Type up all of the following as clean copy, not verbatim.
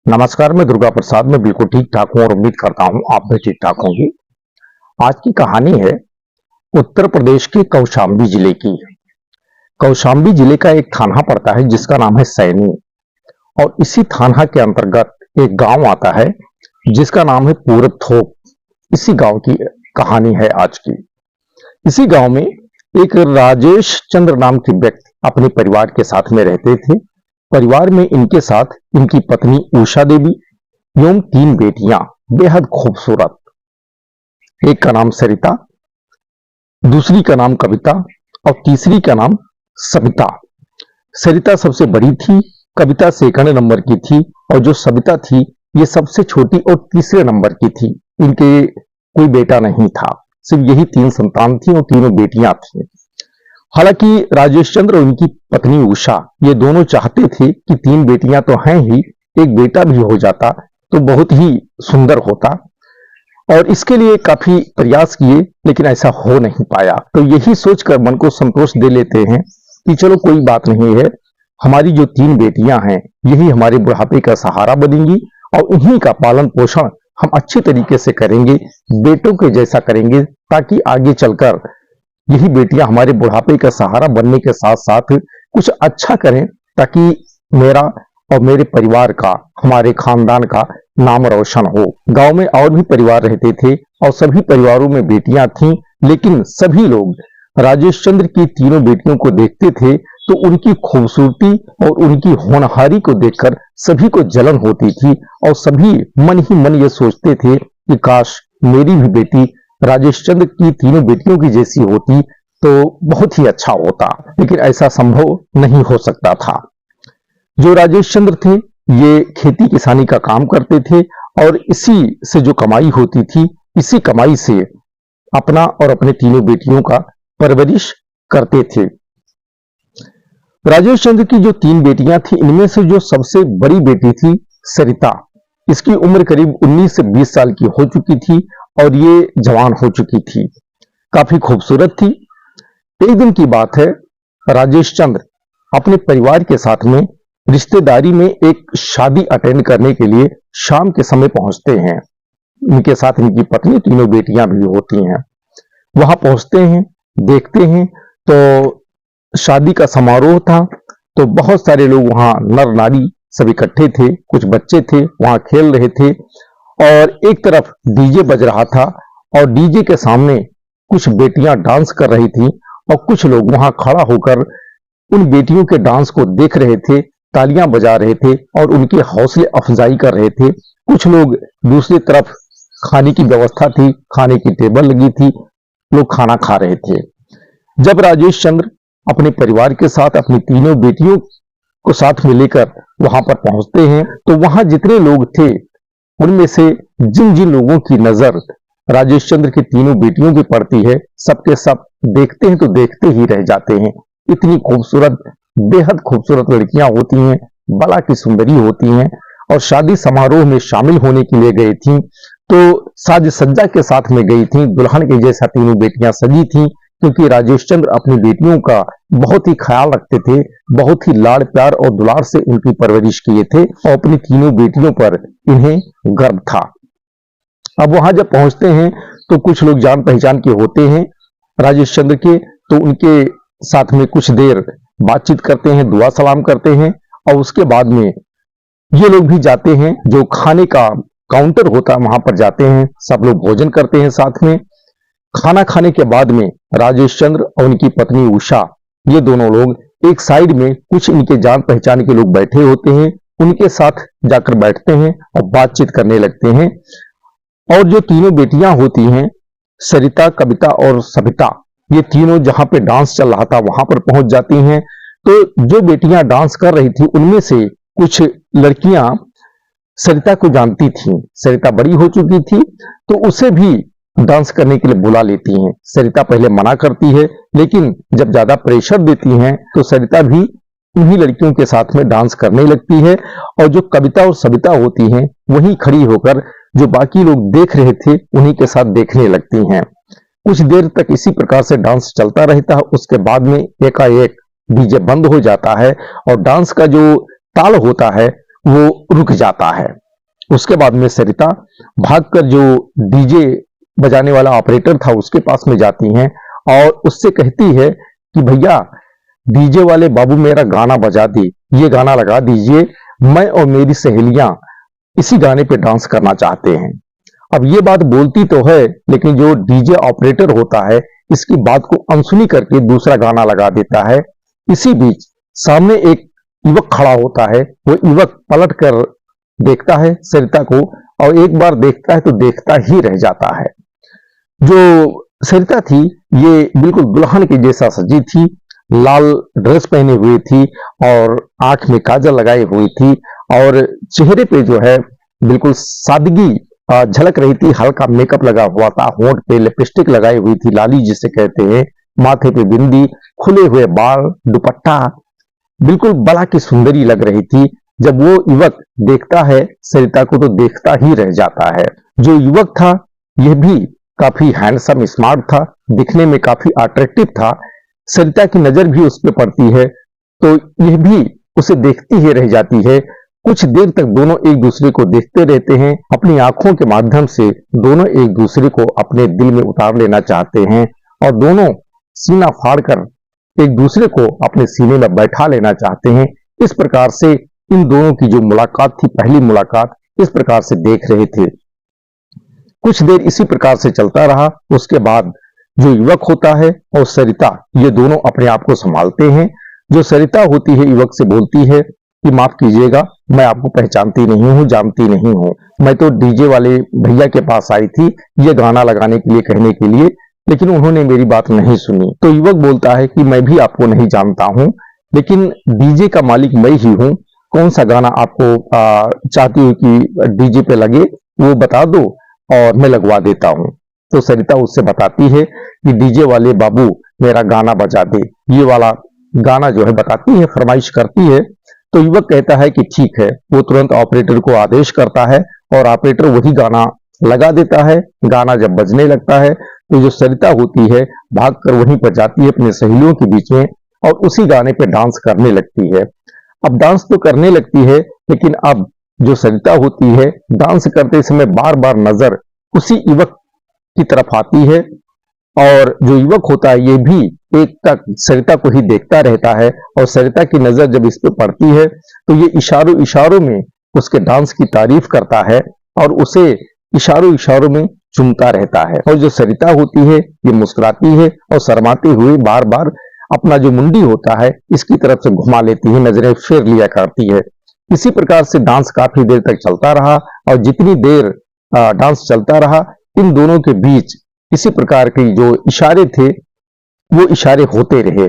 नमस्कार, मैं दुर्गा प्रसाद। मैं बिल्कुल ठीक ठाक हूँ और उम्मीद करता हूँ आप भी ठीक ठाक होंगे। आज की कहानी है उत्तर प्रदेश के कौशाम्बी जिले की। कौशाम्बी जिले का एक थाना पड़ता है जिसका नाम है सैनी, और इसी थाना के अंतर्गत एक गांव आता है जिसका नाम है पूरब थोक। इसी गांव की कहानी है आज की। इसी गांव में एक राजेश चंद्र नाम के व्यक्ति अपने परिवार के साथ में रहते थे। परिवार में इनके साथ इनकी पत्नी उषा देवी एवं 3 बेटियां बेहद खूबसूरत। एक का नाम सरिता, दूसरी का नाम कविता और तीसरी का नाम सविता। सरिता सबसे बड़ी थी, कविता सेकंड नंबर की थी और जो सविता थी ये सबसे छोटी और तीसरे नंबर की थी। इनके कोई बेटा नहीं था, सिर्फ यही 3 संतान थी और तीनों बेटियां थी। हालांकि राजेश चंद्र और उनकी पत्नी उषा ये दोनों चाहते थे कि 3 बेटियां तो हैं ही, एक बेटा भी हो जाता तो बहुत ही सुंदर होता, और इसके लिए काफी प्रयास किए लेकिन ऐसा हो नहीं पाया। तो यही सोचकर मन को संतोष दे लेते हैं कि चलो कोई बात नहीं है, हमारी जो 3 बेटियां हैं यही हमारे बुढ़ापे का सहारा बनेंगी और इन्हीं का पालन पोषण हम अच्छे तरीके से करेंगे, बेटों के जैसा करेंगे, ताकि आगे चलकर यही बेटियां हमारे बुढ़ापे का सहारा बनने के साथ साथ कुछ अच्छा करें, ताकि मेरा और मेरे परिवार का, हमारे खानदान का नाम रोशन हो। गांव में और भी परिवार रहते थे और सभी परिवारों में बेटियां थीं, लेकिन सभी लोग राजेश चंद्र की तीनों बेटियों को देखते थे तो उनकी खूबसूरती और उनकी होनहारी को देखकर सभी को जलन होती थी और सभी मन ही मन ये सोचते थे कि काश मेरी भी बेटी राजेश चंद्र की तीनों बेटियों की जैसी होती तो बहुत ही अच्छा होता, लेकिन ऐसा संभव नहीं हो सकता था। जो राजेश चंद्र थे ये खेती किसानी का काम करते थे और इसी से जो कमाई होती थी, इसी कमाई से अपना और अपने तीनों बेटियों का परवरिश करते थे। राजेश चंद्र की जो 3 बेटियां थी, इनमें से जो सबसे बड़ी बेटी थी सरिता, इसकी उम्र करीब 19 से 20 साल की हो चुकी थी और ये जवान हो चुकी थी, काफी खूबसूरत थी। एक दिन की बात है, राजेश चंद्र अपने परिवार के साथ में रिश्तेदारी में एक शादी अटेंड करने के लिए शाम के समय पहुंचते हैं। इनके साथ इनकी पत्नी, तीनों बेटियां भी होती हैं। वहां पहुंचते हैं, देखते हैं तो शादी का समारोह था, तो बहुत सारे लोग वहां नर नारी सब इकट्ठे थे, कुछ बच्चे थे वहां खेल रहे थे और एक तरफ डीजे बज रहा था और डीजे के सामने कुछ बेटियां डांस कर रही थी और कुछ लोग वहां खड़ा होकर उन बेटियों के डांस को देख रहे थे, तालियां बजा रहे थे और उनकी हौसले अफजाई कर रहे थे। कुछ लोग दूसरी तरफ, खाने की व्यवस्था थी, खाने की टेबल लगी थी, लोग खाना खा रहे थे। जब राजेश चंद्र अपने परिवार के साथ अपनी तीनों बेटियों को साथ में लेकर वहां पर पहुंचते हैं तो वहां जितने लोग थे उनमें से जिन जिन लोगों की नजर राजेश चंद्र की तीनों बेटियों की पड़ती है, सबके सब देखते हैं तो देखते ही रह जाते हैं। इतनी खूबसूरत, बेहद खूबसूरत लड़कियां होती हैं, बला की सुंदरी होती हैं और शादी समारोह में शामिल होने के लिए गई थी तो साज सज्जा के साथ में गई थी, दुल्हन के जैसा तीनों बेटियां सजी थी, क्योंकि राजेश चंद्र अपनी बेटियों का बहुत ही ख्याल रखते थे, बहुत ही लाड़ प्यार और दुलार से उनकी परवरिश किए थे और अपनी तीनों बेटियों पर इन्हें गर्व था। अब वहां जब पहुंचते हैं तो कुछ लोग जान पहचान के होते हैं राजेश चंद्र के, तो उनके साथ में कुछ देर बातचीत करते हैं, दुआ सलाम करते हैं और उसके बाद में ये लोग भी जाते हैं, जो खाने का काउंटर होता है वहां पर जाते हैं, सब लोग भोजन करते हैं साथ में। खाना खाने के बाद में राजेश चंद्र और उनकी पत्नी उषा, ये दोनों लोग एक साइड में कुछ इनके जान पहचान के लोग बैठे होते हैं, उनके साथ जाकर बैठते हैं और बातचीत करने लगते हैं। और जो तीनों बेटियां होती हैं, सरिता, कविता और सविता, ये तीनों जहां पे डांस चल रहा था वहां पर पहुंच जाती हैं। तो जो बेटियां डांस कर रही थी उनमें से कुछ लड़कियां सरिता को जानती थीं। सरिता बड़ी हो चुकी थी तो उसे भी डांस करने के लिए बुला लेती हैं। सरिता पहले मना करती है, लेकिन जब ज्यादा प्रेशर देती हैं तो सरिता भी उन्हीं लड़कियों के साथ में डांस करने लगती है और जो कविता और सविता होती हैं वहीं खड़ी होकर जो बाकी लोग देख रहे थे उन्हीं के साथ देखने लगती हैं। कुछ देर तक इसी प्रकार से डांस चलता रहता है। उसके बाद में एकाएक डीजे बंद हो जाता है और डांस का जो ताल होता है वो रुक जाता है। उसके बाद में सरिता भागकर जो डीजे बजाने वाला ऑपरेटर था उसके पास में जाती हैं और उससे कहती है कि भैया डीजे वाले बाबू मेरा गाना बजा दी, ये गाना लगा दीजिए, मैं और मेरी सहेलियां इसी गाने पे डांस करना चाहते हैं। अब ये बात बोलती तो है लेकिन जो डीजे ऑपरेटर होता है इसकी बात को अनसुनी करके दूसरा गाना लगा देता है। इसी बीच सामने एक युवक खड़ा होता है, वो युवक पलट कर देखता है सरिता को और एक बार देखता है तो देखता ही रह जाता है। जो सरिता थी ये बिल्कुल दुल्हन के जैसा सजी थी, लाल ड्रेस पहने हुई थी और आंख में काजल लगाई हुई थी और चेहरे पे जो है बिल्कुल सादगी झलक रही थी, हल्का मेकअप लगा हुआ था, होंठ पे लिपस्टिक लगाई हुई थी, लाली जिसे कहते हैं, माथे पे बिंदी, खुले हुए बाल, दुपट्टा, बिल्कुल बला की सुंदरी लग रही थी। जब वो युवक देखता है सरिता को तो देखता ही रह जाता है। जो युवक था यह भी काफी हैंडसम स्मार्ट था, दिखने में काफी अट्रैक्टिव था। सरिता की नजर भी उस पर पड़ती है तो यह भी उसे देखती ही रह जाती है। कुछ देर तक दोनों एक दूसरे को देखते रहते हैं, अपनी आंखों के माध्यम से दोनों एक दूसरे को अपने दिल में उतार लेना चाहते हैं और दोनों सीना फाड़कर एक दूसरे को अपने सीने में बैठा लेना चाहते हैं। इस प्रकार से इन दोनों की जो मुलाकात थी, पहली मुलाकात, इस प्रकार से देख रहे थे। कुछ देर इसी प्रकार से चलता रहा। उसके बाद जो युवक होता है और सरिता ये दोनों अपने आप को संभालते हैं। जो सरिता होती है युवक से बोलती है कि माफ कीजिएगा, मैं आपको पहचानती नहीं हूं, जानती नहीं हूं, मैं तो डीजे वाले भैया के पास आई थी ये गाना लगाने के लिए, कहने के लिए, लेकिन उन्होंने मेरी बात नहीं सुनी। तो युवक बोलता है कि मैं भी आपको नहीं जानता हूं, लेकिन डीजे का मालिक मैं ही हूं, कौन सा गाना आपको चाहती हो कि डीजे पे लगे वो बता दो और मैं लगवा देता हूं। तो सरिता उससे बताती है कि डीजे वाले बाबू मेरा गाना बजा दे, ये वाला गाना जो है बताती है, फरमाइश करती है। तो युवक कहता है कि ठीक है। वो तुरंत ऑपरेटर को आदेश करता है और ऑपरेटर वही गाना लगा देता है। गाना जब बजने लगता है तो जो सरिता होती है भागकर वहीं पर जाती है अपने सहेलियों के बीच में और उसी गाने पे डांस करने लगती है। अब डांस तो करने लगती है लेकिन अब जो सरिता होती है डांस करते समय बार बार नजर उसी युवक की तरफ आती है और जो युवक होता है ये भी एक तक सरिता को ही देखता रहता है और सरिता की नजर जब इस पे पड़ती है तो ये इशारों इशारों में उसके डांस की तारीफ करता है और उसे इशारों इशारों में चूमता रहता है। और जो सरिता होती है ये मुस्कुराती है और शर्माते हुए बार बार अपना जो मुंडी होता है इसकी तरफ से घुमा लेती है, नजरें फेर लिया करती है। इसी प्रकार से डांस काफी देर तक चलता रहा और जितनी देर डांस चलता रहा इन दोनों के बीच इसी प्रकार के जो इशारे थे वो इशारे होते रहे।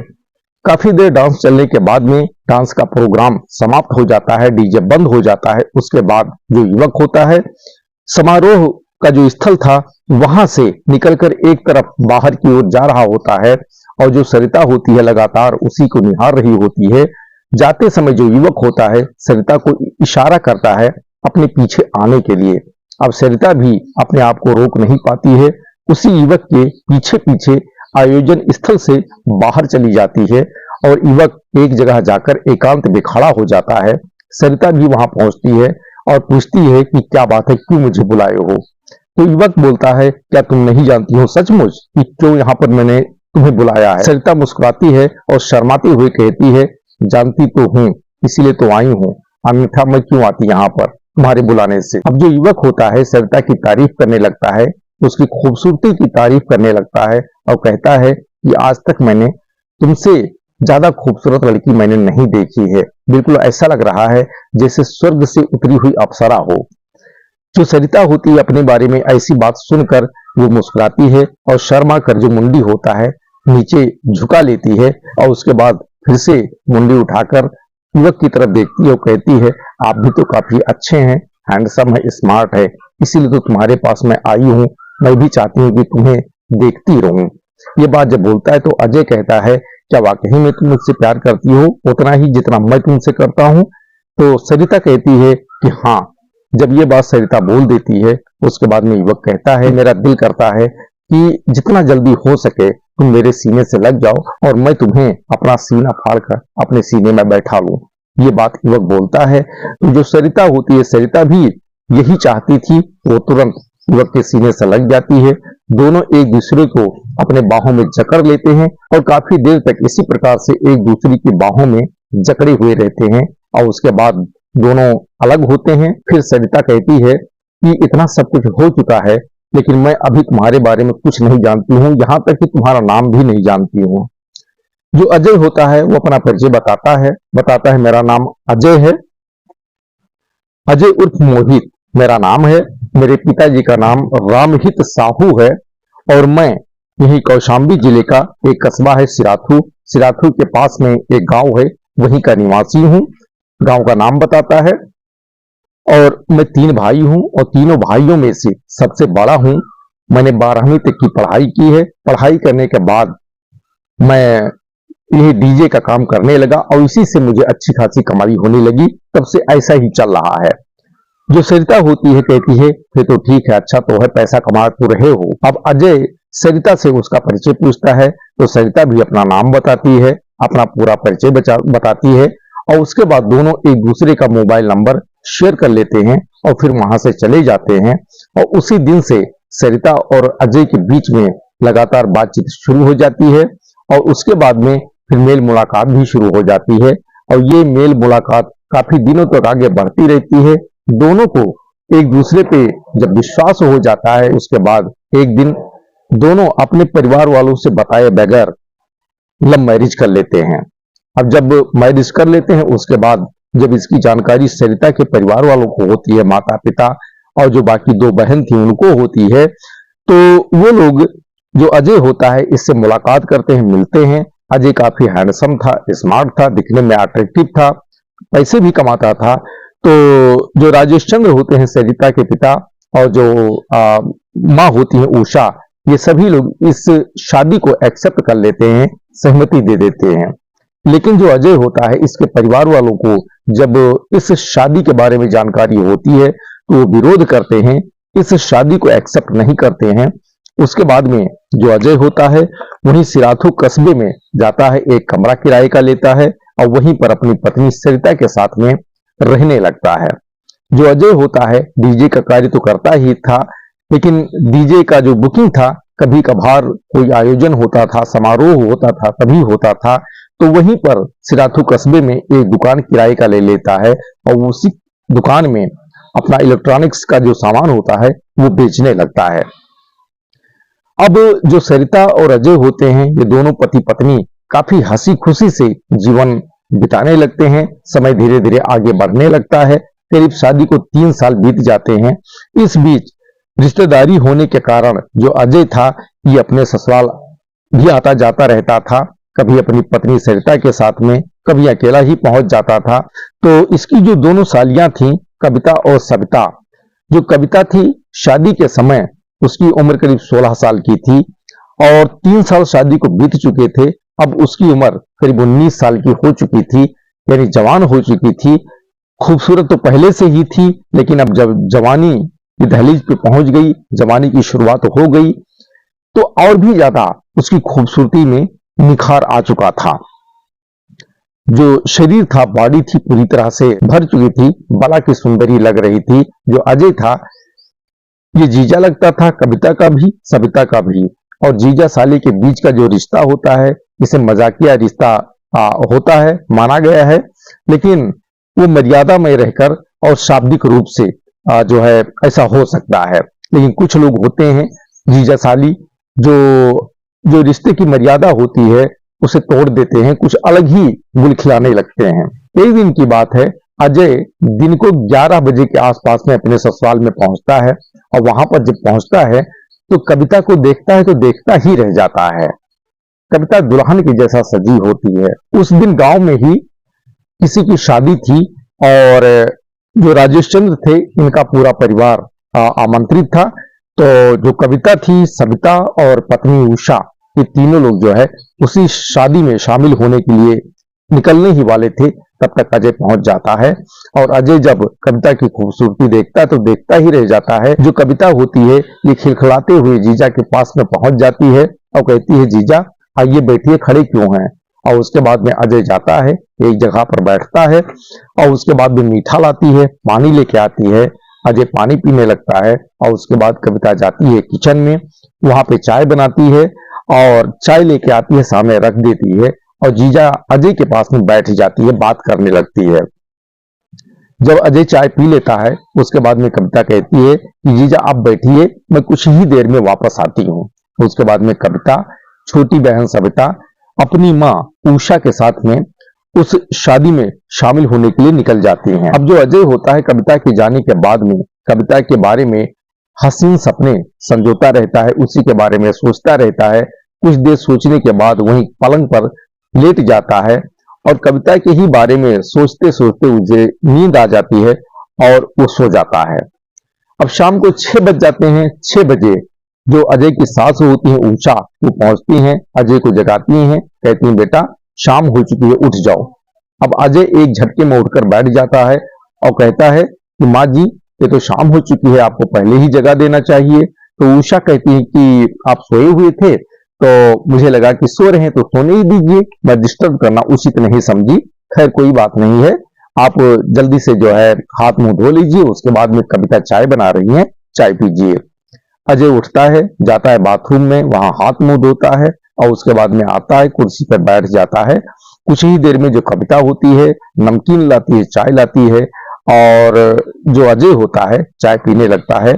काफी देर डांस चलने के बाद में डांस का प्रोग्राम समाप्त हो जाता है, डीजे बंद हो जाता है। उसके बाद जो युवक होता है समारोह का जो स्थल था वहां से निकलकर एक तरफ बाहर की ओर जा रहा होता है और जो सरिता होती है लगातार उसी को निहार रही होती है। जाते समय जो युवक होता है सरिता को इशारा करता है अपने पीछे आने के लिए। अब सरिता भी अपने आप को रोक नहीं पाती है, उसी युवक के पीछे पीछे आयोजन स्थल से बाहर चली जाती है और युवक एक जगह जाकर एकांत में खड़ा हो जाता है। सरिता भी वहां पहुंचती है और पूछती है कि क्या बात है, क्यों मुझे बुलाए हो। तो युवक बोलता है क्या तुम नहीं जानती हो सचमुच कि क्यों यहाँ पर मैंने तुम्हें बुलाया है। सरिता मुस्कुराती है और शर्माते हुए कहती है जानती तो हूँ, इसीलिए तो आई हूँ, अन्यथा मैं क्यों आती यहाँ पर तुम्हारे बुलाने से। अब जो युवक होता है सरिता की तारीफ करने लगता है, उसकी खूबसूरती की तारीफ करने लगता है और कहता है कि आज तक मैंने तुमसे ज्यादा खूबसूरत लड़की मैंने नहीं देखी है, बिल्कुल ऐसा लग रहा है जैसे स्वर्ग से उतरी हुई अप्सरा हो। जो सरिता होती है अपने बारे में ऐसी बात सुनकर वो मुस्कुराती है और शर्मा कर जो मुंडी होता है नीचे झुका लेती है और उसके बाद फिर से मुंडी उठाकर युवक की तरफ देखती है और कहती है आप भी तो काफी अच्छे हैं, हैंडसम है, स्मार्ट है, इसीलिए तो तुम्हारे पास मैं आई हूँ, मैं भी चाहती हूँ कि तुम्हें देखती रहूं। ये बात जब बोलता है तो अजय कहता है क्या वाकई में तुम मुझसे प्यार करती हो उतना ही जितना मैं तुमसे करता हूँ। तो सरिता कहती है कि हाँ। जब ये बात सरिता बोल देती है उसके बाद में युवक कहता है मेरा दिल करता है कि जितना जल्दी हो सके तुम मेरे सीने से लग जाओ और मैं तुम्हें अपना सीना फाड़कर अपने सीने में बैठा लूं। ये बात युवक बोलता है। तो जो सरिता होती है, सरिता भी यही चाहती थी। वो तुरंत युवक के सीने से लग जाती है। दोनों एक दूसरे को अपने बाहों में जकड़ लेते हैं और काफी देर तक इसी प्रकार से एक दूसरे की बाहों में जकड़े हुए रहते हैं और उसके बाद दोनों अलग होते हैं। फिर सरिता कहती है कि इतना सब कुछ हो चुका है, लेकिन मैं अभी तुम्हारे बारे में कुछ नहीं जानती हूँ, यहाँ तक कि तुम्हारा नाम भी नहीं जानती हूँ। जो अजय होता है वो अपना परिचय बताता है मेरा नाम अजय है, अजय उर्फ मोहित मेरा नाम है। मेरे पिताजी का नाम रामहित साहू है और मैं यही कौशाम्बी जिले का एक कस्बा है सिराथू, सिराथू के पास में एक गांव है, वहीं का निवासी हूँ। गांव का नाम बताता है। और मैं 3 भाई हूं और तीनों भाइयों में से सबसे बड़ा हूं। मैंने 12वीं तक की पढ़ाई की है। पढ़ाई करने के बाद मैं ये डीजे का काम करने लगा और इसी से मुझे अच्छी खासी कमाई होने लगी। तब से ऐसा ही चल रहा है। जो सरिता होती है कहती है फिर तो ठीक है, अच्छा तो है, पैसा कमा तो रहे हो। अब अजय सरिता से उसका परिचय पूछता है तो सरिता भी अपना नाम बताती है, अपना पूरा परिचय बताती है और उसके बाद दोनों एक दूसरे का मोबाइल नंबर शेयर कर लेते हैं और फिर वहां से चले जाते हैं। और उसी दिन से सरिता और अजय के बीच में लगातार बातचीत शुरू हो जाती है और उसके बाद में फिर मेल मुलाकात भी शुरू हो जाती है और ये मेल मुलाकात काफी दिनों तक आगे बढ़ती रहती है। दोनों को एक दूसरे पे जब विश्वास हो जाता है उसके बाद एक दिन दोनों अपने परिवार वालों से बताए बगैर लव मैरिज कर लेते हैं। अब जब मैरिज कर लेते हैं उसके बाद जब इसकी जानकारी सरिता के परिवार वालों को होती है, माता पिता और जो बाकी 2 बहन थी उनको होती है, तो वो लोग जो अजय होता है इससे मुलाकात करते हैं, मिलते हैं। अजय काफी हैंडसम था, स्मार्ट था, दिखने में अट्रैक्टिव था, पैसे भी कमाता था। तो जो राजेश चंद्र होते हैं सरिता के पिता और जो माँ होती है उषा, ये सभी लोग इस शादी को एक्सेप्ट कर लेते हैं, सहमति दे देते हैं। लेकिन जो अजय होता है इसके परिवार वालों को जब इस शादी के बारे में जानकारी होती है तो वो विरोध करते हैं, इस शादी को एक्सेप्ट नहीं करते हैं। उसके बाद में जो अजय होता है वहीं सिराथू कस्बे में जाता है, एक कमरा किराए का लेता है और वहीं पर अपनी पत्नी सरिता के साथ में रहने लगता है। जो अजय होता है डीजे का कार्य तो करता ही था, लेकिन डीजे का जो बुकिंग था कभी कभार कोई आयोजन होता था, समारोह होता था, तभी होता था तो वहीं पर सिराथू कस्बे में एक दुकान किराए का ले लेता है और उसी दुकान में अपना इलेक्ट्रॉनिक्स का जो सामान होता है वो बेचने लगता है। अब जो सरिता और अजय होते हैं ये दोनों पति पत्नी काफी हंसी खुशी से जीवन बिताने लगते हैं। समय धीरे धीरे आगे बढ़ने लगता है। करीब शादी को 3 साल बीत जाते हैं। इस बीच रिश्तेदारी होने के कारण जो अजय था ये अपने ससुराल भी आता जाता रहता था, कभी अपनी पत्नी सरिता के साथ में, कभी अकेला ही पहुंच जाता था। तो इसकी जो दोनों सालियां थीं कविता और सविता, जो कविता थी शादी के समय उसकी उम्र करीब 16 साल की थी और 3 साल शादी को बीत चुके थे। अब उसकी उम्र करीब 19 साल की हो चुकी थी, यानी जवान हो चुकी थी। खूबसूरत तो पहले से ही थी, लेकिन अब जब जवानी की दहलीज पे पहुंच गई, जवानी की शुरुआत हो गई, तो और भी ज्यादा उसकी खूबसूरती में निखार आ चुका था। जो शरीर था, बॉडी थी, पूरी तरह से भर चुकी थी, बला की सुंदरी लग रही थी। जो अजय था ये जीजा लगता था, कविता का भी, सविता का भी। और जीजा साली के बीच का जो रिश्ता होता है इसे मजाकिया रिश्ता होता है, माना गया है, लेकिन वो मर्यादा में रहकर और शाब्दिक रूप से जो है ऐसा हो सकता है। लेकिन कुछ लोग होते हैं जीजा साली जो रिश्ते की मर्यादा होती है उसे तोड़ देते हैं, कुछ अलग ही गुल खिलाने लगते हैं। एक दिन की बात है, अजय दिन को 11 बजे के आसपास में अपने ससुराल में पहुंचता है और वहां पर जब पहुंचता है तो कविता को देखता है तो देखता ही रह जाता है। कविता दुल्हन की जैसा सजी होती है। उस दिन गांव में ही किसी की शादी थी और जो राजेश चंद्र थे इनका पूरा परिवार आमंत्रित था। तो जो कविता थी, सविता और पत्नी उषा, ये तीनों लोग जो है उसी शादी में शामिल होने के लिए निकलने ही वाले थे। तब तक अजय पहुंच जाता है और अजय जब कविता की खूबसूरती देखता है तो देखता ही रह जाता है। जो कविता होती है ये खिलखिलाते हुए जीजा के पास में पहुंच जाती है और कहती है, जीजा आइए बैठिए, खड़े क्यों हैं? और उसके बाद में अजय जाता है, एक जगह पर बैठता है और उसके बाद में मीठा लाती है, पानी लेके आती है। अजय पानी पीने लगता है और उसके बाद कविता जाती है किचन में, वहां पे चाय बनाती है और चाय लेके आती है, सामने रख देती है और जीजा अजय के पास में बैठ जाती है, बात करने लगती है। जब अजय चाय पी लेता है उसके बाद में कविता कहती है कि जीजा आप बैठिए, मैं कुछ ही देर में वापस आती हूँ। उसके बाद में कविता छोटी बहन सविता अपनी माँ उषा के साथ में उस शादी में शामिल होने के लिए निकल जाती हैं। अब जो अजय होता है कविता के जाने के बाद में कविता के बारे में हसीन सपने संजोता रहता है, उसी के बारे में सोचता रहता है। कुछ देर सोचने के बाद वहीं पलंग पर लेट जाता है और कविता के ही बारे में सोचते सोचते उसे नींद आ जाती है और वो सो जाता है। अब शाम को 6 बज जाते हैं। 6 बजे जो अजय की सास होती है उषा, वो पहुंचती हैं, अजय को जगाती हैं, कहती हैं बेटा शाम हो चुकी है, उठ जाओ। अब अजय एक झटके में उठकर बैठ जाता है और कहता है कि माँ जी ये तो शाम हो चुकी है, आपको पहले ही जगा देना चाहिए। तो उषा कहती है कि आप सोए हुए थे तो मुझे लगा कि सो रहे हैं तो सोने ही दीजिए, मैं डिस्टर्ब करना उचित नहीं समझी। खैर कोई बात नहीं है, आप जल्दी से जो है हाथ मुंह धो लीजिए। उसके बाद में कविता चाय बना रही हैं, चाय पीजिए। अजय उठता है, जाता है बाथरूम में, वहां हाथ मुंह धोता है और उसके बाद में आता है, कुर्सी पर बैठ जाता है। कुछ ही देर में जो कविता होती है नमकीन लाती है, चाय लाती है और जो अजय होता है चाय पीने लगता है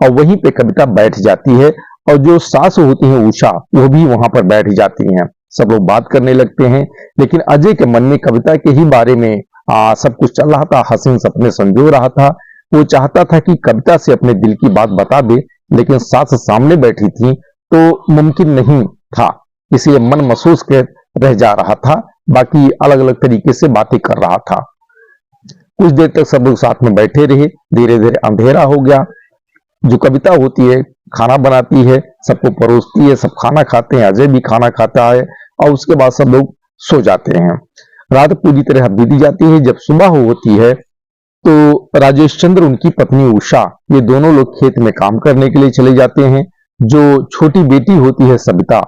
और वहीं पे कविता बैठ जाती है और जो सास होती है उषा वो भी वहां पर बैठ जाती हैं। सब लोग बात करने लगते हैं, लेकिन अजय के मन में कविता के ही बारे में सब कुछ चल रहा था, हसीन सपने संजो रहा था। वो चाहता था कि कविता से अपने दिल की बात बता दे, लेकिन सास सामने बैठी थी तो मुमकिन नहीं था, इसलिए मन महसूस कर रह जा रहा था, बाकी अलग अलग तरीके से बातें कर रहा था। कुछ देर तक सब लोग साथ में बैठे रहे, धीरे धीरे अंधेरा हो गया। जो कविता होती है खाना बनाती है, सबको परोसती है, सब खाना खाते हैं, अजय भी खाना खाता है और उसके बाद सब लोग सो जाते हैं। रात पूरी तरह बीती जाती है। जब सुबह होती है तो राजेश चंद्र, उनकी पत्नी उषा, ये दोनों लोग खेत में काम करने के लिए चले जाते हैं। जो छोटी बेटी होती है सविता,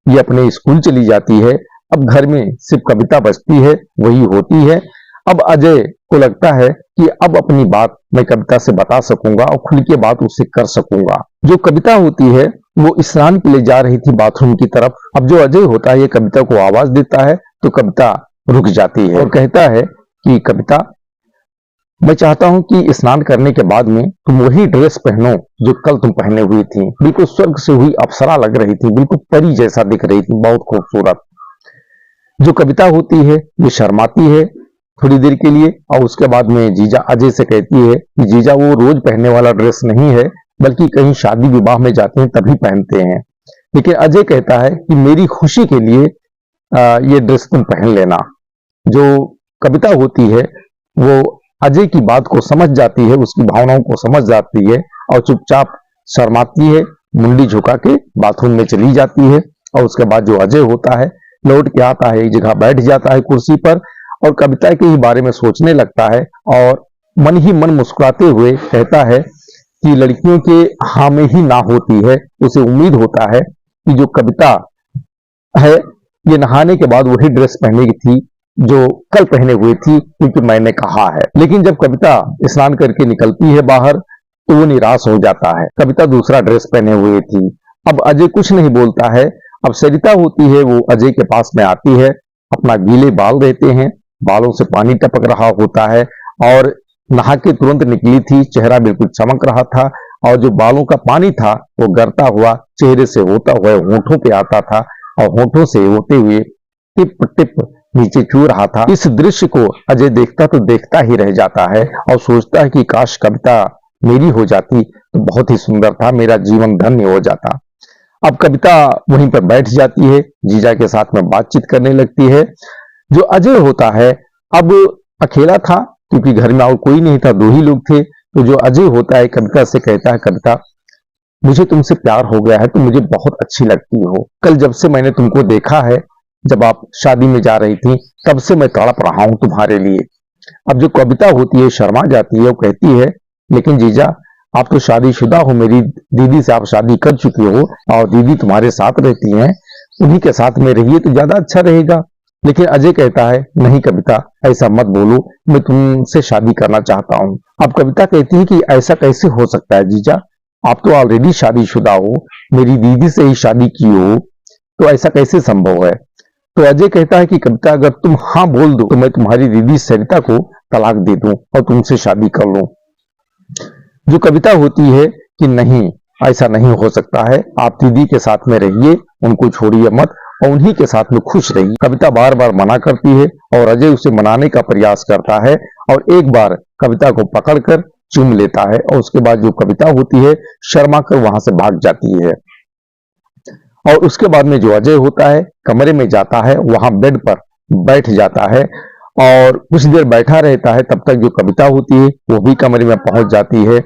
ये अपने स्कूल चली जाती है। अब घर में सिर्फ कविता बचती है, वही होती है। अब अजय को लगता है कि अब अपनी बात मैं कविता से बता सकूंगा और खुल के बात उससे कर सकूंगा। जो कविता होती है वो स्नान के लिए जा रही थी बाथरूम की तरफ। अब जो अजय होता है ये कविता को आवाज देता है तो कविता रुक जाती है और कहता है कि कविता, मैं चाहता हूं कि स्नान करने के बाद में तुम वही ड्रेस पहनो जो कल तुम पहने हुई थी। बिल्कुल स्वर्ग से हुई अप्सरा लग रही थी, बिल्कुल परी जैसा दिख रही थी, बहुत खूबसूरत। जो कविता होती है ये शर्माती है थोड़ी देर के लिए और उसके बाद में जीजा अजय से कहती है कि जीजा वो रोज पहनने वाला ड्रेस नहीं है, बल्कि कहीं शादी विवाह में जाते हैं तभी पहनते हैं। लेकिन अजय कहता है कि मेरी खुशी के लिए ये ड्रेस तुम पहन लेना। जो कविता होती है वो अजय की बात को समझ जाती है, उसकी भावनाओं को समझ जाती है और चुपचाप शर्माती है, मुंडी झुका के बाथरूम में चली जाती है। और उसके बाद जो अजय होता है लौट के आता है, एक जगह बैठ जाता है कुर्सी पर और कविता के ही बारे में सोचने लगता है और मन ही मन मुस्कुराते हुए कहता है कि लड़कियों के हाँ में ही ना होती है। उसे उम्मीद होता है कि जो कविता है ये नहाने के बाद वही ड्रेस पहने की थी जो कल पहने हुई थी, क्योंकि मैंने कहा है। लेकिन जब कविता स्नान करके निकलती है बाहर तो वो निराश हो जाता है, कविता दूसरा ड्रेस पहने हुए थी। अब अजय कुछ नहीं बोलता है। अब सरिता होती है वो अजय के पास में आती है, अपना गीले बाल रहते हैं, बालों से पानी टपक रहा होता है और नहा के तुरंत निकली थी, चेहरा बिल्कुल चमक रहा था और जो बालों का पानी था वो गिरता हुआ चेहरे से होता हुआ होठों पे आता था और होठों से होते हुए टिप टिप नीचे चू रहा था। इस दृश्य को अजय देखता तो देखता ही रह जाता है और सोचता है कि काश कविता मेरी हो जाती तो बहुत ही सुंदर था, मेरा जीवन धन्य हो जाता। अब कविता वहीं पर बैठ जाती है, जीजा के साथ में बातचीत करने लगती है। जो अजय होता है अब अकेला था क्योंकि घर में और कोई नहीं था, 2 ही लोग थे। तो जो अजय होता है कविता से कहता है, कविता मुझे तुमसे प्यार हो गया है, तुम मुझे बहुत अच्छी लगती हो। कल जब से मैंने तुमको देखा है, जब आप शादी में जा रही थी, तब से मैं तड़प रहा हूं तुम्हारे लिए। अब जो कविता होती है शर्मा जाती है, वो कहती है लेकिन जीजा आप तो शादीशुदा हो, मेरी दीदी से आप शादी कर चुकी हो और दीदी तुम्हारे साथ रहती हैं, उन्हीं के साथ में रहिए तो ज्यादा अच्छा रहेगा। लेकिन अजय कहता है, नहीं कविता, ऐसा मत बोलो, मैं तुमसे शादी करना चाहता हूँ। अब कविता कहती है कि ऐसा कैसे हो सकता है जीजा, आप तो ऑलरेडी शादीशुदा हो, मेरी दीदी से ही शादी की हो, तो ऐसा कैसे संभव है। तो अजय कहता है कि कविता, अगर तुम हाँ बोल दो तो मैं तुम्हारी दीदी सरिता को तलाक दे दूं और तुमसे शादी कर लूं। जो कविता होती है कि नहीं, ऐसा नहीं हो सकता है, आप दीदी के साथ में रहिए, उनको छोड़िए मत और उन्हीं के साथ में खुश रहिए। कविता बार बार मना करती है और अजय उसे मनाने का प्रयास करता है और एक बार कविता को पकड़कर चूम लेता है और उसके बाद जो कविता होती है शर्मा कर वहां से भाग जाती है। और उसके बाद में जो अजय होता है कमरे में जाता है, वहां बेड पर बैठ जाता है और कुछ देर बैठा रहता है। तब तक जो कविता होती है वो भी कमरे में पहुंच जाती है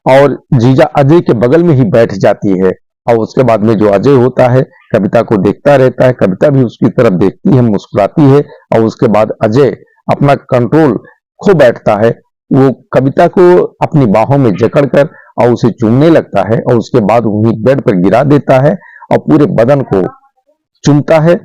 और जीजा अजय के बगल में ही बैठ जाती है। और उसके बाद में जो अजय होता है कविता को देखता रहता है, कविता भी उसकी तरफ देखती है, मुस्कुराती है और उसके बाद अजय अपना कंट्रोल खो बैठता है। वो कविता को अपनी बाहों में जकड़कर और उसे चूमने लगता है और उसके बाद वहीं बेड पर गिरा देता है और पूरे बदन को चूमता है।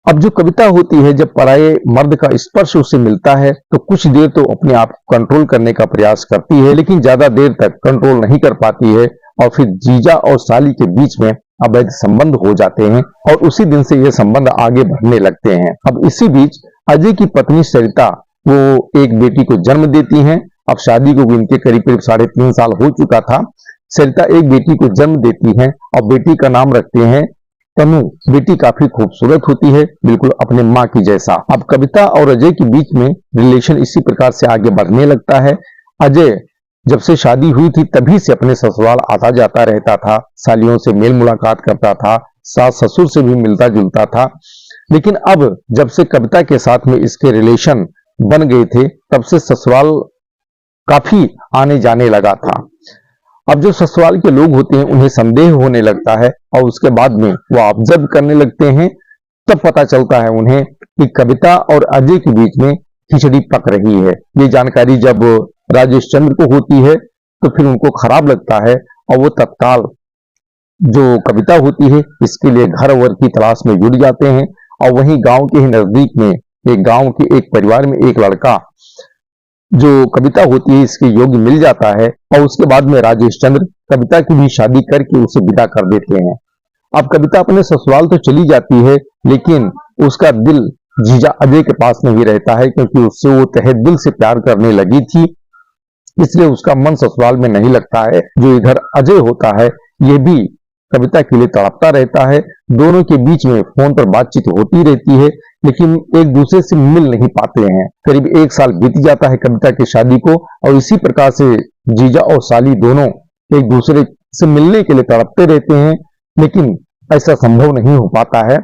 अब जो कविता होती है जब पराये मर्द का स्पर्श उसे मिलता है तो कुछ देर तो अपने आप को कंट्रोल करने का प्रयास करती है, लेकिन ज्यादा देर तक कंट्रोल नहीं कर पाती है और फिर जीजा और साली के बीच में अवैध संबंध हो जाते हैं और उसी दिन से ये संबंध आगे बढ़ने लगते हैं। अब इसी बीच अजय की पत्नी सरिता वो एक बेटी को जन्म देती हैं। अब शादी को इनके करीब करीब 3.5 साल हो चुका था। सरिता एक बेटी को जन्म देती हैं और बेटी का नाम रखते हैं तनु। बेटी काफी खूबसूरत होती है, बिल्कुल अपने माँ की जैसा। अब कविता और अजय के बीच में रिलेशन इसी प्रकार से आगे बढ़ने लगता है। अजय जब से शादी हुई थी तभी से अपने ससुराल आता जाता रहता था, सालियों से मेल मुलाकात करता था, सास ससुर से भी मिलता जुलता था। लेकिन अब जब से कविता के साथ में इसके रिलेशन बन गए थे तब से ससुराल काफी आने जाने लगा था। अब जो ससुराल के लोग होते हैं उन्हें संदेह होने लगता है और उसके बाद में वो ऑब्जर्व करने लगते हैं। तब पता चलता है उन्हें कि कविता और अजय के बीच में खिचड़ी पक रही है। ये जानकारी जब राजेश चंद्र को होती है तो फिर उनको खराब लगता है और वो तत्काल जो कविता होती है इसके लिए घर वर की तलाश में जुट जाते हैं। और वहीं गांव के ही नजदीक में एक गांव के एक परिवार में एक लड़का जो कविता होती है इसके योग्य मिल जाता है और उसके बाद में राजेश चंद्र कविता की भी शादी करके उसे विदा कर देते हैं। अब कविता अपने ससुराल तो चली जाती है लेकिन उसका दिल जीजा अजय के पास नहीं रहता है, क्योंकि उससे वो तहे दिल से प्यार करने लगी थी, इसलिए उसका मन ससुराल में नहीं लगता है। जो इधर अजय होता है ये भी कविता के लिए तड़पता रहता है। दोनों के बीच में फोन पर बातचीत होती रहती है लेकिन एक दूसरे से मिल नहीं पाते हैं। करीब 1 साल बीत जाता है कविता की शादी को और इसी प्रकार से जीजा और साली दोनों एक दूसरे से मिलने के लिए तड़पते रहते हैं, लेकिन ऐसा संभव नहीं हो पाता है।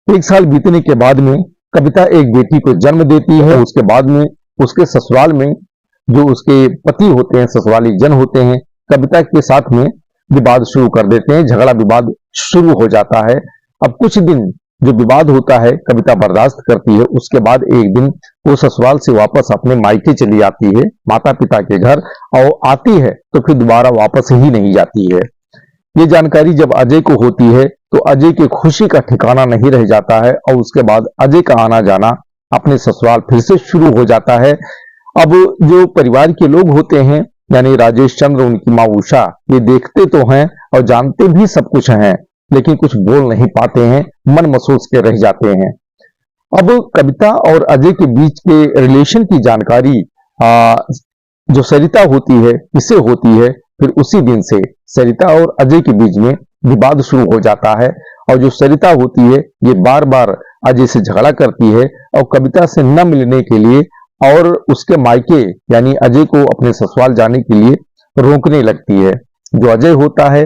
1 साल बीतने के बाद में कविता एक बेटी को जन्म देती है। उसके बाद में उसके ससुराल में जो उसके पति होते हैं, ससुराली जन होते हैं, कविता के साथ में विवाद शुरू कर देते हैं, झगड़ा विवाद शुरू हो जाता है। अब कुछ दिन जो विवाद होता है कविता बर्दाश्त करती है। उसके बाद एक दिन वो ससुराल से वापस अपने मायके चली आती है, माता पिता के घर, और आती है तो फिर दोबारा वापस ही नहीं जाती है। ये जानकारी जब अजय को होती है तो अजय की खुशी का ठिकाना नहीं रह जाता है और उसके बाद अजय का आना जाना अपने ससुराल फिर से शुरू हो जाता है। अब जो परिवार के लोग होते हैं यानी राजेश चंद्र, उनकी माँ उषा, ये देखते तो हैं और जानते भी सब कुछ हैं लेकिन कुछ बोल नहीं पाते हैं, मन महसूस के रह जाते हैं। अब कविता और अजय के बीच के रिलेशन की जानकारी जो सरिता होती है इससे होती है। फिर उसी दिन से सरिता और अजय के बीच में विवाद शुरू हो जाता है और जो सरिता होती है ये बार बार अजय से झगड़ा करती है और कविता से न मिलने के लिए और उसके मायके यानी अजय को अपने ससुराल जाने के लिए रोकने लगती है। जो अजय होता है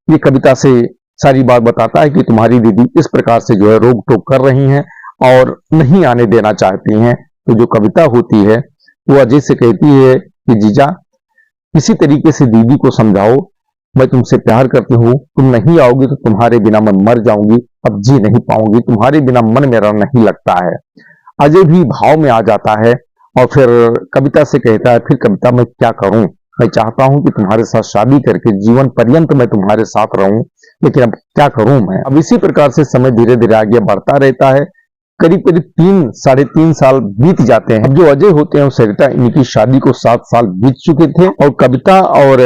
ये कविता से सारी बात बताता है कि तुम्हारी दीदी इस प्रकार से जो है रोक टोक कर रही हैं और नहीं आने देना चाहती हैं। तो जो कविता होती है वो अजय से कहती है कि जीजा किसी तरीके से दीदी को समझाओ, मैं तुमसे प्यार करती हूँ, तुम नहीं आओगी तो तुम्हारे बिना मैं मर जाऊंगी, अब जी नहीं पाऊंगी, तुम्हारे बिना मन मेरा नहीं लगता है। अजय भी भाव में आ जाता है और फिर कविता से कहता है, फिर कविता मैं क्या करूं, मैं चाहता हूं कि तुम्हारे साथ शादी करके जीवन पर्यंत मैं तुम्हारे साथ रहूं, लेकिन अब क्या करूं मैं। अब इसी प्रकार से समय धीरे धीरे आगे बढ़ता रहता है। करीब करीब 3 साढ़े 3 साल बीत जाते हैं। अब जो अजय होते हैं और सरिता, इनकी शादी को 7 साल बीत चुके थे और कविता और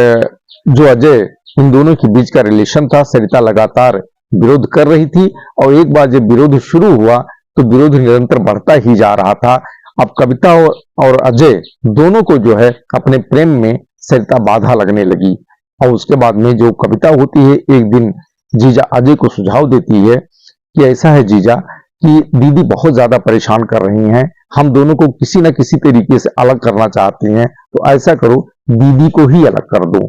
जो अजय, इन दोनों के बीच का रिलेशन था। सरिता लगातार विरोध कर रही थी और एक बार जब विरोध शुरू हुआ तो विरोध निरंतर बढ़ता ही जा रहा था। अब कविता और अजय दोनों को जो है अपने प्रेम में सरिता बाधा लगने लगी और उसके बाद में जो कविता होती है, एक दिन जीजा अजय को सुझाव देती है कि ऐसा है जीजा कि दीदी बहुत ज्यादा परेशान कर रही हैं, हम दोनों को किसी न किसी तरीके से अलग करना चाहती हैं, तो ऐसा करो दीदी को ही अलग कर दो।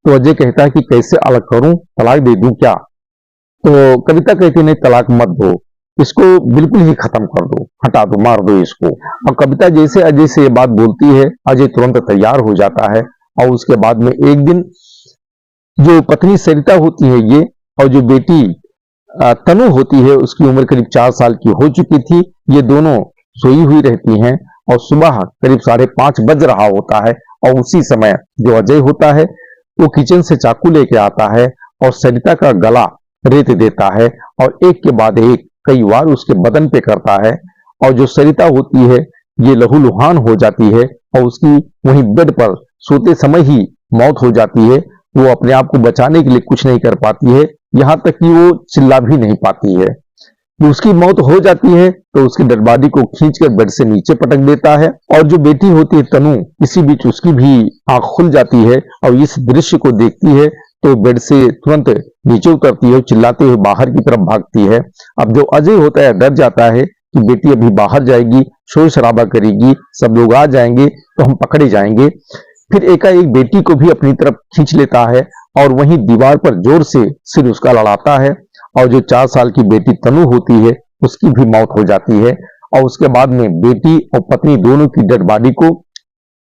तो अजय कहता है कि कैसे अलग करूं, तलाक दे दूं क्या? तो कविता कहती नहीं, तलाक मत दो, इसको बिल्कुल ही खत्म कर दो, हटा दो, मार दो इसको। और कविता जैसे अजय से ये बात बोलती है, अजय तुरंत तैयार हो जाता है और उसके बाद में एक दिन जो पत्नी सरिता होती है ये और जो बेटी तनु होती है, उसकी उम्र करीब 4 साल की हो चुकी थी, ये दोनों सोई हुई रहती हैं और सुबह करीब 5:30 बज रहा होता है और उसी समय जो अजय होता है वो किचन से चाकू लेके आता है और सरिता का गला रेत देता है और एक के बाद एक कई बार उसके बदन पे करता है और जो सरिता होती है ये लहूलुहान हो जाती है और उसकी वहीं बेड पर सोते समय ही मौत हो जाती है। वो अपने आप को बचाने के लिए कुछ नहीं कर पाती है, यहाँ तक कि वो चिल्ला भी नहीं पाती है। उसकी मौत हो जाती है तो उसकी डेड बॉडी को खींचकर बेड से नीचे पटक देता है और जो बेटी होती है तनु, इसी बीच उसकी भी आंख खुल जाती है और इस दृश्य को देखती है तो बेड से तुरंत नीचे उतरती है, चिल्लाते हुए बाहर की तरफ भागती है। अब जो अजय होता है डर जाता है कि बेटी अभी बाहर जाएगी, शोर शराबा करेगी, सब लोग आ जाएंगे तो हम पकड़े जाएंगे। फिर एकाएक बेटी को भी अपनी तरफ खींच लेता है और वहीं दीवार पर जोर से सिर उसका लड़ाता है और जो 4 साल की बेटी तनु होती है उसकी भी मौत हो जाती है और उसके बाद में बेटी और पत्नी दोनों की डेड बॉडी को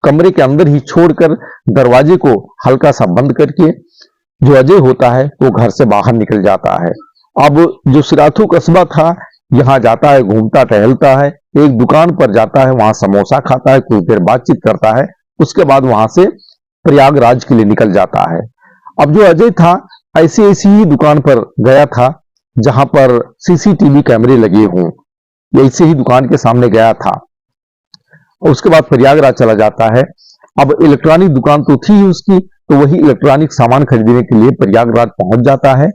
कमरे के अंदर ही छोड़कर दरवाजे को हल्का सा बंद करके जो अजय होता है वो घर से बाहर निकल जाता है। अब जो सिराथू कस्बा था यहाँ जाता है, घूमता टहलता है, एक दुकान पर जाता है, वहां समोसा खाता है, कुछ देर बातचीत करता है, उसके बाद वहां से प्रयागराज के लिए निकल जाता है। अब जो अजय था ऐसी ही दुकान पर गया था जहां पर सीसीटीवी कैमरे लगे हों, ऐसे ही दुकान के सामने गया था। उसके बाद प्रयागराज चला जाता है। अब इलेक्ट्रॉनिक दुकान तो थी ही उसकी, तो वही इलेक्ट्रॉनिक सामान खरीदने के लिए प्रयागराज पहुंच जाता है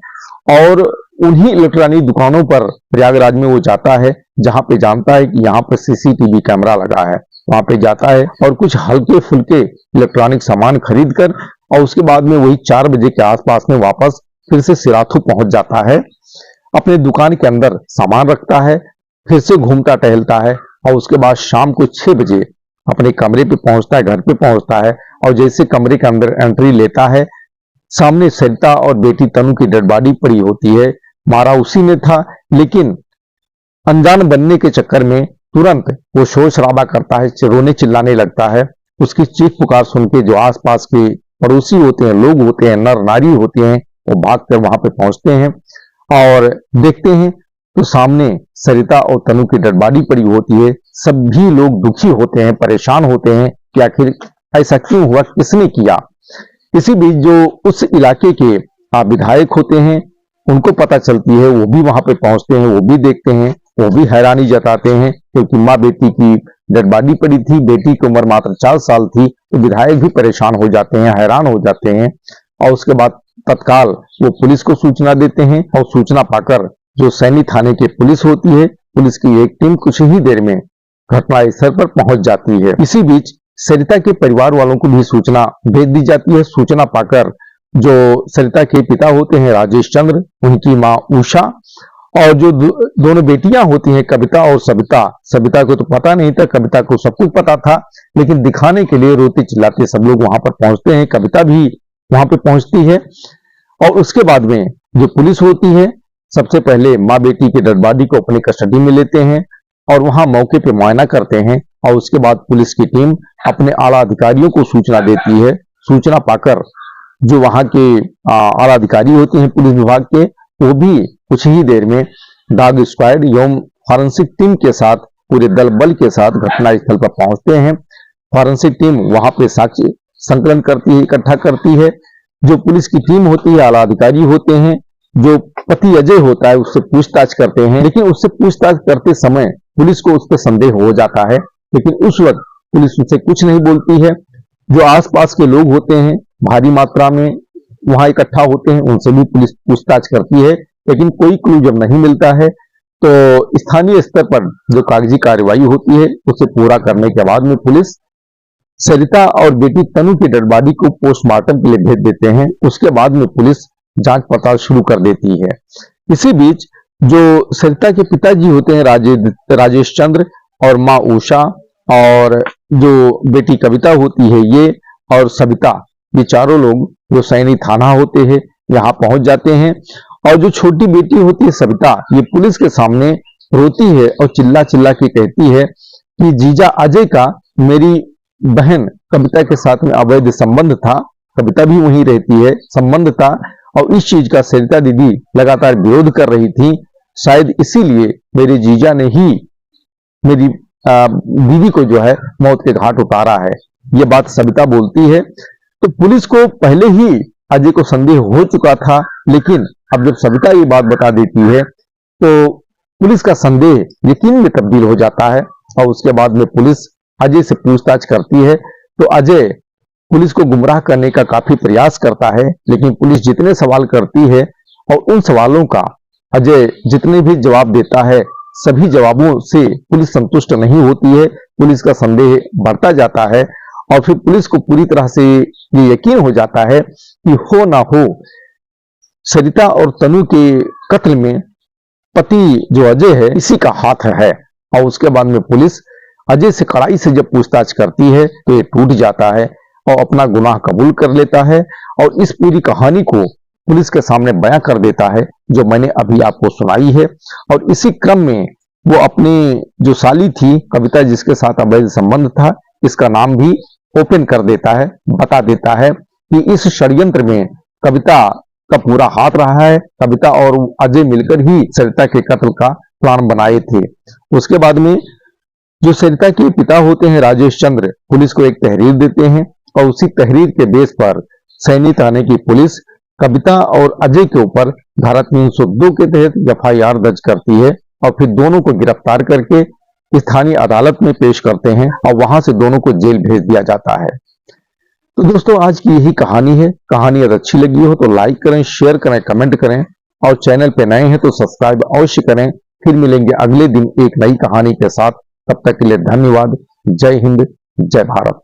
और उन्हीं इलेक्ट्रॉनिक दुकानों पर प्रयागराज में वो जाता है जहां पे जानता है कि यहाँ पर सीसीटीवी कैमरा लगा है, वहां पे जाता है और कुछ हल्के फुल्के इलेक्ट्रॉनिक सामान खरीद कर और उसके बाद में वही 4 बजे के आसपास में वापस फिर से सिराथू पहुंच जाता है। अपने दुकान के अंदर सामान रखता है, फिर से घूमता टहलता है और उसके बाद शाम को 6 बजे अपने कमरे पे पहुंचता है, घर पे पहुंचता है और जैसे कमरे के अंदर एंट्री लेता है, सामने सरिता और बेटी तनु की डेड बॉडी पड़ी होती है। मारा उसी ने था, लेकिन अनजान बनने के चक्कर में तुरंत वो शोर शराबा करता है, रोने चिल्लाने लगता है। उसकी चीख पुकार सुन के जो आसपास के पड़ोसी होते हैं, लोग होते हैं, नर नारी होते हैं, वो भागकर वहां पे पहुंचते हैं और देखते हैं तो सामने सरिता और तनु की डेड बॉडी पड़ी होती है। सभी लोग दुखी होते हैं, परेशान होते हैं कि आखिर ऐसा क्यों हुआ, किसने किया। इसी बीच जो उस इलाके के विधायक होते हैं उनको पता चलती है, वो भी वहां पे पहुंचते हैं, वो भी देखते हैं, वो भी हैरानी जताते हैं क्योंकि माँ बेटी की डेड बॉडी पड़ी थी, बेटी की उम्र मात्र 4 साल थी, तो विधायक भी परेशान हो जाते हैं, हैरान हो जाते हैं और उसके बाद तत्काल वो पुलिस को सूचना देते हैं और सूचना पाकर जो सैनी थाने की पुलिस होती है, पुलिस की एक टीम कुछ ही देर में घटनास्थल पर पहुंच जाती है। इसी बीच सरिता के परिवार वालों को भी सूचना भेज दी जाती है। सूचना पाकर जो सरिता के पिता होते हैं राजेश चंद्र, उनकी माँ उषा और जो दोनों बेटियां होती हैं कविता और सविता, सविता को तो पता नहीं था, कविता को सब कुछ पता था, लेकिन दिखाने के लिए रोते चिल्लाते सब लोग वहां पर पहुंचते हैं। कविता भी वहां पर पहुंचती है और उसके बाद में जो पुलिस होती है सबसे पहले माँ बेटी की डेड बॉडी को अपनी कस्टडी में लेते हैं और वहां मौके पे मुआयना करते हैं और उसके बाद पुलिस की टीम अपने आला अधिकारियों को सूचना देती है। सूचना पाकर जो वहां के आला अधिकारी होते हैं पुलिस विभाग के, वो भी कुछ ही देर में डॉग स्क्वाड एवं फॉरेंसिक टीम के साथ, पूरे दल बल के साथ घटनास्थल पर पहुंचते हैं। फॉरेंसिक टीम वहां पे साक्ष्य संकलन करती है, इकट्ठा करती है। जो पुलिस की टीम होती है, आला अधिकारी होते हैं, जो पति अजय होता है उससे पूछताछ करते हैं, लेकिन उससे पूछताछ करते समय पुलिस को उस पर संदेह हो जाता है, लेकिन उस वक्त पुलिस उनसे कुछ नहीं बोलती है। जो आसपास के लोग होते हैं भारी मात्रा में वहां इकट्ठा होते हैं, उनसे भी पुलिस पूछताछ करती है, लेकिन कोई क्लू जब नहीं मिलता है तो स्थानीय स्तर पर जो कागजी कार्रवाई होती है उसे पूरा करने के बाद में पुलिस सरिता और बेटी तनु की डेड बॉडी को पोस्टमार्टम के लिए भेज देते हैं। उसके बाद में पुलिस जांच पड़ताल शुरू कर देती है। इसी बीच जो सरिता के पिताजी होते हैं राजेश चंद्र और माँ उषा और जो बेटी कविता होती है ये और सविता, ये चारों लोग जो सैनी थाना होते हैं यहाँ पहुंच जाते हैं। और जो छोटी बेटी होती है सविता, ये पुलिस के सामने रोती है और चिल्ला चिल्ला के कहती है कि जीजा अजय का मेरी बहन कविता के साथ में अवैध संबंध था, कविता भी वहीं रहती है, संबंध था और इस चीज का सरिता दीदी लगातार विरोध कर रही थी। शायद इसीलिए मेरे जीजा ने ही मेरी दीदी को जो है मौत के घाट उतारा है, ये बात सविता बोलती है। तो पुलिस को पहले ही अजय को संदेह हो चुका था, लेकिन अब जब सविता ये बात बता देती है तो पुलिस का संदेह यकीन में तब्दील हो जाता है और उसके बाद में पुलिस अजय से पूछताछ करती है। तो अजय पुलिस को गुमराह करने का काफी प्रयास करता है, लेकिन पुलिस जितने सवाल करती है और उन सवालों का अजय जितने भी जवाब देता है, सभी जवाबों से पुलिस संतुष्ट नहीं होती है। पुलिस का संदेह बढ़ता जाता है और फिर पुलिस को पूरी तरह से ये यकीन हो जाता है कि हो ना हो सरिता और तनु के कत्ल में पति जो अजय है इसी का हाथ है। और उसके बाद में पुलिस अजय से कड़ाई से जब पूछताछ करती है तो ये टूट जाता है और अपना गुनाह कबूल कर लेता है और इस पूरी कहानी को पुलिस के सामने बयां कर देता है जो मैंने अभी आपको सुनाई है। और इसी क्रम में वो अपनी जो साली थी कविता जिसके साथ अवैध संबंध था, इसका नाम भी ओपन कर देता है, बता देता है कि इस षड्यंत्र में कविता का पूरा हाथ रहा है, कविता और अजय मिलकर ही सरिता के कत्ल का प्लान बनाए थे। उसके बाद में जो सरिता के पिता होते हैं राजेश चंद्र पुलिस को एक तहरीर देते हैं और उसी तहरीर के बेस पर सैनी थाने की पुलिस कविता और अजय के ऊपर धारा 302 के तहत एफआईआर दर्ज करती है और फिर दोनों को गिरफ्तार करके स्थानीय अदालत में पेश करते हैं और वहां से दोनों को जेल भेज दिया जाता है। तो दोस्तों आज की यही कहानी है। कहानी अगर अच्छी लगी हो तो लाइक करें, शेयर करें, कमेंट करें और चैनल पे नए हैं तो सब्सक्राइब अवश्य करें। फिर मिलेंगे अगले दिन एक नई कहानी के साथ, तब तक के लिए धन्यवाद। जय हिंद, जय भारत।